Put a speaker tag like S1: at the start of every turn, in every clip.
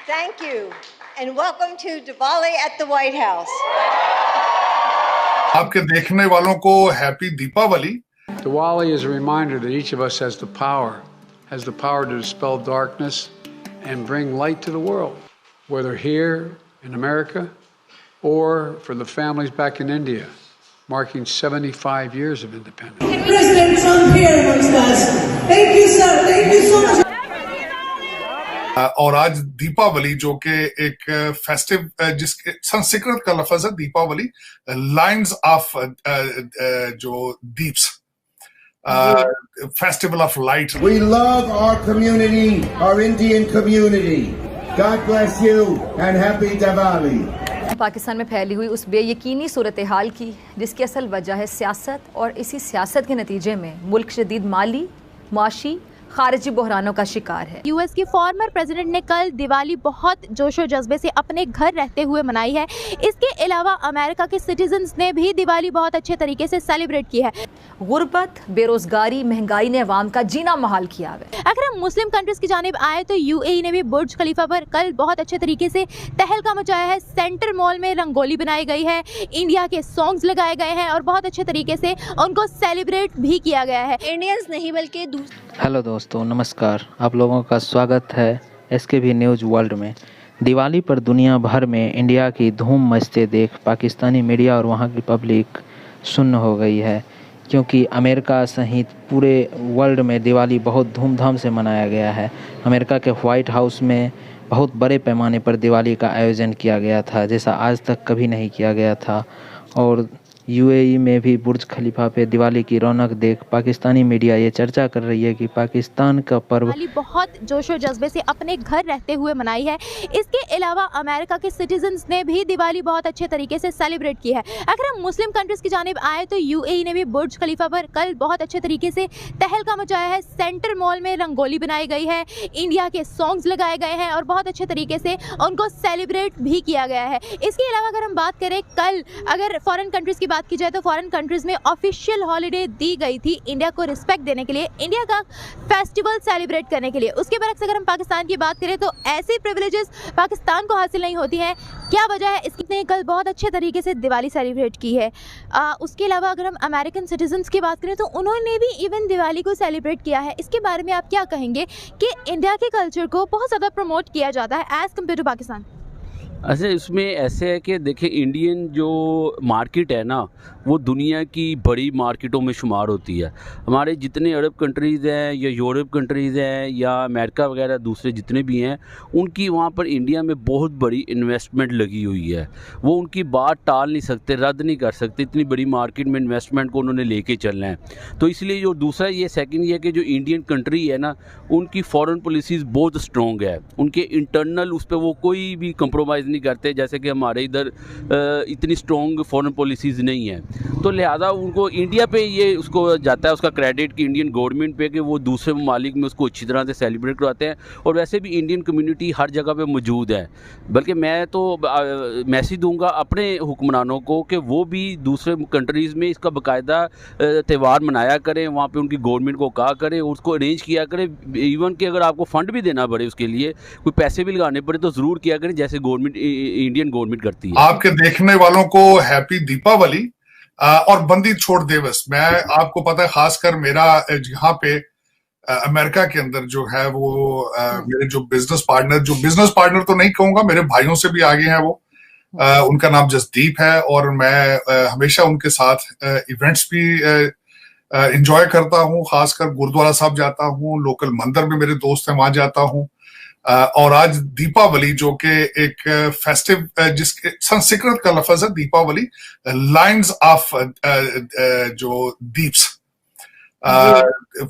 S1: Thank you, and welcome to Diwali at the White House.
S2: आपके देखने वालों को happy Deepavali.
S3: Diwali is a reminder that each of us has the power to dispel darkness and bring light to the world, whether here in America or for the families back in India, marking 75 years of independence.
S4: President Trump here amongst us. Thank you, sir. Thank you so much.
S2: और आज दीपावली जो कि एक festive जिसके संस्कृत का लफ्ज है Deepawali, lines of जो Deep's, festival of light.
S5: We love our community, our Indian community. God bless you and happy Diwali.
S6: Pakistan में फैली हुई उस बेयकीनी सूरत हाल की जिसकी असल वजह है सियासत, और इसी सियासत के नतीजे में मुल्क शदीद माली, माशी, खारिजी बहरानों का शिकार है।
S7: यूएस के फॉर्मर प्रेसिडेंट ने कल दिवाली बहुत जोशो जज्बे से अपने घर रहते हुए मनाई है। इसके अलावा अमेरिका के सिटीजन्स ने भी दिवाली बहुत अच्छे तरीके से सेलिब्रेट की है।
S6: गुर्बत, बेरोजगारी, महंगाई ने अवाम का जीना महाल किया है।
S7: अगर हम मुस्लिम कंट्रीज की जानिब आए तो यूएई ने भी बुर्ज खलीफा पर कल बहुत अच्छे तरीके से तहलका मचाया है। सेंट्रल मॉल में रंगोली बनाई गई है, इंडिया के सॉन्ग्स लगाए गए हैं और बहुत अच्छे तरीके से उनको सेलिब्रेट भी किया गया है।
S8: इंडियंस नहीं बल्कि
S9: हेलो दोस्तों, नमस्कार। आप लोगों का स्वागत है SKB न्यूज़ वर्ल्ड में। दिवाली पर दुनिया भर में इंडिया की धूम मचते देख पाकिस्तानी मीडिया और वहाँ की पब्लिक सुन्न हो गई है, क्योंकि अमेरिका सहित पूरे वर्ल्ड में दिवाली बहुत धूमधाम से मनाया गया है। अमेरिका के व्हाइट हाउस में बहुत बड़े पैमाने पर दिवाली का आयोजन किया गया था, जैसा आज तक कभी नहीं किया गया था। और UAE में भी बुर्ज खलीफा पे दिवाली की रौनक देख पाकिस्तानी मीडिया ये चर्चा कर रही है कि पाकिस्तान का पर्व
S7: दिवाली बहुत जोशो जज्बे से अपने घर रहते हुए मनाई है। इसके अलावा अमेरिका के सिटीजन्स ने भी दिवाली बहुत अच्छे तरीके से सेलिब्रेट की है। अगर हम मुस्लिम कंट्रीज की जानिब आए तो UAE ने भी बुर्ज खलीफा पर कल बहुत अच्छे तरीके से तहलका मचाया है। सेंट्रल मॉल में रंगोली बनाई गई है, इंडिया के सॉन्ग्स लगाए गए हैं और बहुत अच्छे तरीके से उनको सेलिब्रेट भी किया गया है। इसके अलावा अगर हम बात करें, कल अगर फॉरेन कंट्रीज की बात की जाए तो फॉरेन कंट्रीज में ऑफिशियल हॉलिडे दी गई थी इंडिया को रिस्पेक्ट देने के लिए, इंडिया का फेस्टिवल सेलिब्रेट करने के लिए। उसके बरक्स अगर हम पाकिस्तान की बात करें तो ऐसी प्रिविलेजेस पाकिस्तान को हासिल नहीं होती हैं। क्या वजह है इसकी? कल बहुत अच्छे तरीके से दिवाली सेलिब्रेट की है। उसके अलावा अगर हम अमेरिकन सिटीजन्स की बात करें तो उन्होंने भी इवन दिवाली को सेलिब्रेट किया है। इसके बारे में आप क्या कहेंगे कि इंडिया के कल्चर को बहुत ज़्यादा प्रमोट किया जाता है एज़ कम्पेयर टू पाकिस्तान?
S10: अच्छा, इसमें ऐसे है कि देखिए, इंडियन जो मार्केट है ना, वो दुनिया की बड़ी मार्केटों में शुमार होती है। हमारे जितने अरब कंट्रीज़ हैं या यूरोप कंट्रीज़ हैं या अमेरिका वगैरह दूसरे जितने भी हैं, उनकी वहाँ पर इंडिया में बहुत बड़ी इन्वेस्टमेंट लगी हुई है। वो उनकी बात टाल नहीं सकते, रद्द नहीं कर सकते। इतनी बड़ी मार्केट में इन्वेस्टमेंट को उन्होंने लेके चलना है। तो इसलिए जो दूसरा ये सेकंड ये है कि जो इंडियन कंट्री है ना, उनकी फॉरेन पॉलिसीज़ बहुत स्ट्रॉन्ग है। उनके इंटरनल उस पर वो कोई भी कंप्रोमाइज़ नहीं करते, जैसे कि हमारे इधर इतनी स्ट्रॉन्ग फॉरेन पॉलिसीज़ नहीं है। तो लिहाजा उनको इंडिया पे ये उसको जाता है उसका क्रेडिट कि इंडियन गवर्नमेंट पे कि वो दूसरे ममालिक में उसको अच्छी तरह से सेलिब्रेट करवाते हैं। और वैसे भी इंडियन कम्युनिटी हर जगह पे मौजूद है। बल्कि मैं तो मैसेज दूंगा अपने हुक्मरानों को कि वो भी दूसरे कंट्रीज़ में इसका बाकायदा त्यौहार मनाया करें, वहाँ पे उनकी गवर्नमेंट को कहा करें, उसको अरेंज किया करें। इवन कि अगर आपको फ़ंड भी देना पड़े, उसके लिए कोई पैसे भी लगाने पड़े, तो ज़रूर किया करें जैसे गवर्नमेंट इंडियन गवर्नमेंट करती है।
S2: आपके देखने वालों को हैप्पी दीपावली और बंदी छोड़ दिवस। मैं आपको पता है, खासकर मेरा यहाँ पे अमेरिका के अंदर जो है वो मेरे जो बिजनेस पार्टनर तो नहीं कहूंगा, मेरे भाइयों से भी आगे हैं वो। उनका नाम जसदीप है और मैं हमेशा उनके साथ इवेंट्स भी एंजॉय करता हूँ। खासकर गुरुद्वारा साहब जाता हूँ, लोकल मंदिर में मेरे दोस्त हैं, वहां जाता हूँ। और आज दीपावली जो कि एक फेस्टिव जिसके संस्कृत का लफ्ज है दीपावली, लाइन्स ऑफ जो दीप्स,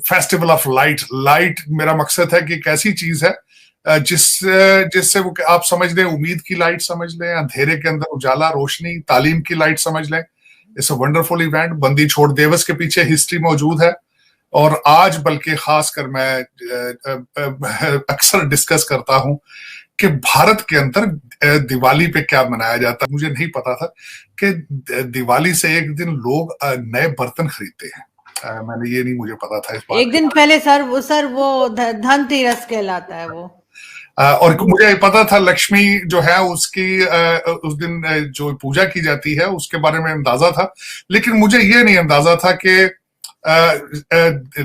S2: फेस्टिवल ऑफ लाइट। मेरा मकसद है कि एक ऐसी चीज है जिससे वो आप समझ लें, उम्मीद की लाइट समझ लें, अंधेरे के अंदर उजाला, रोशनी, तालीम की लाइट समझ लें। It's a wonderful event. बंदी छोड़ दिवस के पीछे हिस्ट्री मौजूद है। और आज बल्कि खासकर मैं अक्सर डिस्कस करता हूं कि भारत के अंदर दिवाली पे क्या मनाया जाता है। मुझे नहीं पता था कि दिवाली से एक दिन लोग नए बर्तन खरीदते हैं। मैंने ये नहीं मुझे पता था इस बात।
S8: एक दिन पहले सर वो धनतेरस कहलाता है वो।
S2: और मुझे पता था लक्ष्मी जो है उसकी उस दिन जो पूजा की जाती है उसके बारे में अंदाजा था, लेकिन मुझे ये नहीं अंदाजा था कि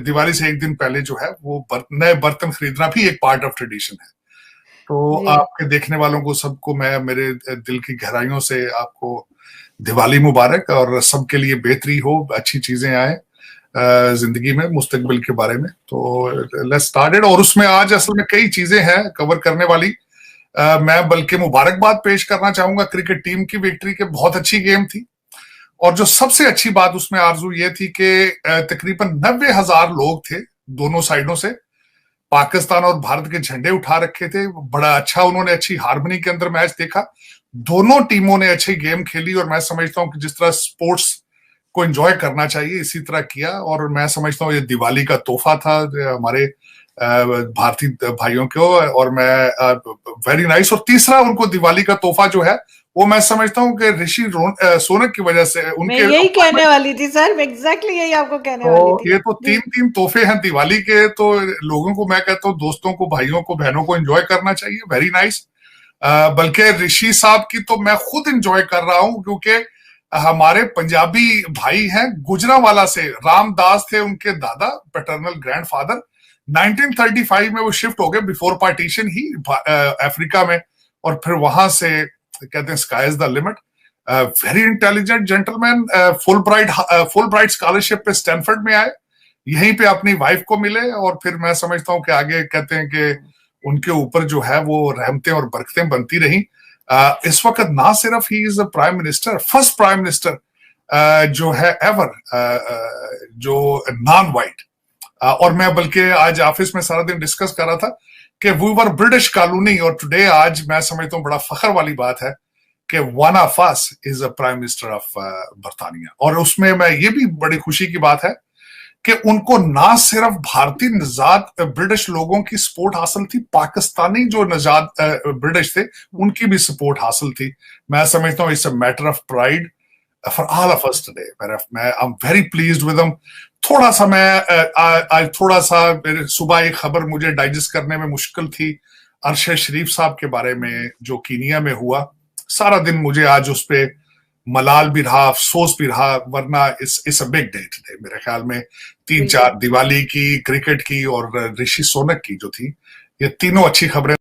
S2: दिवाली से एक दिन पहले जो है वो नए बर्तन खरीदना भी एक पार्ट ऑफ ट्रेडिशन है। तो आपके देखने वालों को सबको मैं मेरे दिल की गहराइयों से आपको दिवाली मुबारक, और सबके लिए बेहतरी हो, अच्छी चीजें आए जिंदगी में मुस्तकबिल के बारे में। तो लेट्स स्टार्टेड। और उसमें आज असल में कई चीजें हैं कवर करने वाली। मैं बल्कि मुबारकबाद पेश करना चाहूंगा क्रिकेट टीम की विक्ट्री के, बहुत अच्छी गेम थी। और जो सबसे अच्छी बात उसमें आरजू ये थी कि तकरीबन 90,000 लोग थे दोनों साइडों से, पाकिस्तान और भारत के झंडे उठा रखे थे। बड़ा अच्छा उन्होंने अच्छी हार्मनी के अंदर मैच देखा, दोनों टीमों ने अच्छी गेम खेली, और मैं समझता हूं कि जिस तरह स्पोर्ट्स को एंजॉय करना चाहिए इसी तरह किया। और मैं समझता हूँ ये दिवाली का तोहफा था हमारे भारतीय भाइयों को, और मैं वेरी नाइस। और तीसरा उनको दिवाली का तोहफा जो है वो मैं समझता हूँ कि ऋषि सोनक की वजह से उनके,
S8: मैं यही कहने वाली थी सर, एग्जैक्टली यही आपको कहने वाली थी।
S2: ये तो तीन तोहफे हैं दिवाली के, तो लोगों को मैं कहता हूँ, दोस्तों को, भाइयों को, बहनों को एंजॉय करना चाहिए। Very nice. बल्कि ऋषि साहब की तो मैं खुद एंजॉय कर रहा हूं, क्योंकि हमारे पंजाबी भाई हैं, गुजरांवाला से रामदास थे उनके दादा, पैटर्नल ग्रैंडफादर। 1935 में वो शिफ्ट हो गए बिफोर पार्टीशन ही अफ्रीका में, और फिर वहां से कहते हैं sky is the limit. Very intelligent gentleman, full bright scholarship पे स्टैनफोर्ड में आए, यहीं पे अपनी वाइफ को मिले, और फिर मैं समझता हूं कि आगे कहते हैं कि उनके ऊपर जो है वो रहमतें और बरकतें बनती रही। इस वक्त ना सिर्फ he is prime minister, first prime minister जो है एवर जो नॉन वाइट। और मैं बल्कि आज ऑफिस में सारा दिन डिस्कस कर रहा था कि वी वर ब्रिटिश कॉलोनी, और टुडे आज मैं समझता हूँ बड़ा फख्र वाली बात है कि one of us is a prime minister of बरतानिया। और उसमें मैं ये भी बड़ी खुशी की बात है कि उनको ना सिर्फ भारतीय नजात ब्रिटिश लोगों की सपोर्ट हासिल थी, पाकिस्तानी जो नजात ब्रिटिश थे उनकी भी सपोर्ट हासिल थी। मैं समझता हूँ it's a matter of pride for all of us today. मैं I am very pleased with them. थोड़ा सा मैं आज थोड़ा सा सुबह एक खबर मुझे डाइजेस्ट करने में मुश्किल थी, अरशद शरीफ साहब के बारे में जो कीनिया में हुआ। सारा दिन मुझे आज उस पे मलाल भी रहा, अफसोस भी रहा, वरना it's a big day today. मेरे ख्याल में 3-4 दिवाली की, क्रिकेट की और ऋषि सोनक की जो थी, ये तीनों अच्छी खबरें।